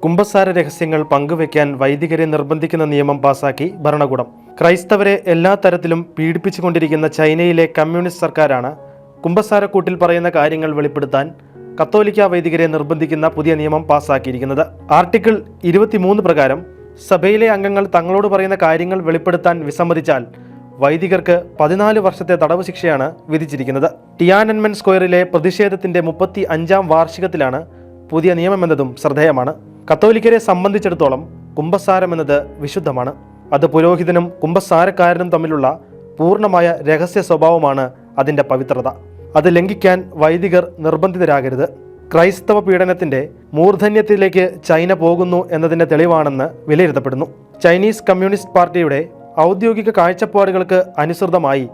കുമ്പസാര രഹസ്യങ്ങൾ പങ്കുവെക്കാൻ വൈദികരെ നിർബന്ധിക്കുന്ന നിയമം പാസാക്കി ഭരണകൂടം. ക്രൈസ്തവരെ എല്ലാ തരത്തിലും പീഡിപ്പിച്ചുകൊണ്ടിരിക്കുന്ന ചൈനയിലെ കമ്മ്യൂണിസ്റ്റ് സർക്കാരാണ് കുമ്പസാരക്കൂട്ടിൽ പറയുന്ന കാര്യങ്ങൾ വെളിപ്പെടുത്താൻ കത്തോലിക്ക വൈദികരെ നിർബന്ധിക്കുന്ന പുതിയ നിയമം പാസാക്കിയിരിക്കുന്നത്. ആർട്ടിക്കിൾ 23 പ്രകാരം സഭയിലെ അംഗങ്ങൾ തങ്ങളോട് പറയുന്ന കാര്യങ്ങൾ വെളിപ്പെടുത്താൻ വിസമ്മതിച്ചാൽ വൈദികർക്ക് 14 വർഷത്തെ തടവ് ശിക്ഷയാണ് വിധിച്ചിരിക്കുന്നത്. ടിയാനൻമെൻ സ്ക്വയറിലെ പ്രതിഷേധത്തിന്റെ 35ാം വാർഷികത്തിലാണ് പുതിയ നിയമമെന്നതും ശ്രദ്ധേയമാണ്. കത്തോലിക്കരെ സംബന്ധിച്ചിടത്തോളം കുമ്പസാരം എന്നത് വിശുദ്ധമാണ്. അത് പുരോഹിതനും കുമ്പസാരക്കാരനും തമ്മിലുള്ള പൂർണ്ണമായ രഹസ്യ സ്വഭാവമാണ് അതിൻ്റെ പവിത്രത. അത് ലംഘിക്കാൻ വൈദികർ നിർബന്ധിതരാകരുത്. ക്രൈസ്തവ പീഡനത്തിന്റെ മൂർധന്യത്തിലേക്ക് ചൈന പോകുന്നു എന്നതിൻ്റെ തെളിവാണെന്ന് വിലയിരുത്തപ്പെടുന്നു. ചൈനീസ് കമ്മ്യൂണിസ്റ്റ് പാർട്ടിയുടെ ഔദ്യോഗിക കാഴ്ചപ്പാടുകൾക്ക് അനുസൃതമായി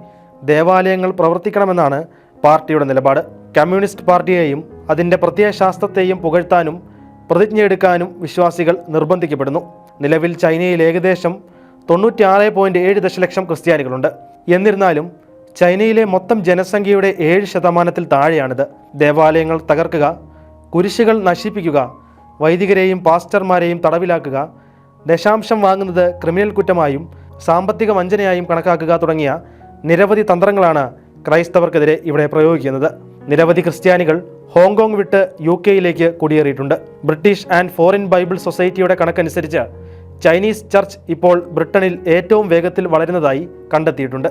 ദേവാലയങ്ങൾ പ്രവർത്തിക്കണമെന്നാണ് പാർട്ടിയുടെ നിലപാട്. കമ്മ്യൂണിസ്റ്റ് പാർട്ടിയെയും അതിൻ്റെ പ്രത്യയശാസ്ത്രത്തെയും പുകഴ്ത്താനും പ്രതിജ്ഞയെടുക്കാനും വിശ്വാസികൾ നിർബന്ധിക്കപ്പെടുന്നു. നിലവിൽ ചൈനയിൽ ഏകദേശം 96.7 ദശലക്ഷം ക്രിസ്ത്യാനികളുണ്ട്. എന്നിരുന്നാലും ചൈനയിലെ മൊത്തം ജനസംഖ്യയുടെ 7% താഴെയാണിത്. ദേവാലയങ്ങൾ തകർക്കുക, കുരിശുകൾ നശിപ്പിക്കുക, വൈദികരെയും പാസ്റ്റർമാരെയും തടവിലാക്കുക, ദശാംശം വാങ്ങുന്നത് ക്രിമിനൽ കുറ്റമായും സാമ്പത്തിക വഞ്ചനയായും കണക്കാക്കുക തുടങ്ങിയ നിരവധി തന്ത്രങ്ങളാണ് ക്രൈസ്തവർക്കെതിരെ ഇവിടെ പ്രയോഗിക്കുന്നത്. നിരവധി ക്രിസ്ത്യാനികൾ ഹോങ്കോങ് വിട്ട് UK കുടിയേറിയിട്ടുണ്ട്. ബ്രിട്ടീഷ് ആൻഡ് ഫോറിൻ ബൈബിൾ സൊസൈറ്റിയുടെ കണക്കനുസരിച്ച് ചൈനീസ് ചർച്ച് ഇപ്പോൾ ബ്രിട്ടനിൽ ഏറ്റവും വേഗത്തിൽ വളരുന്നതായി കണ്ടെത്തിയിട്ടുണ്ട്.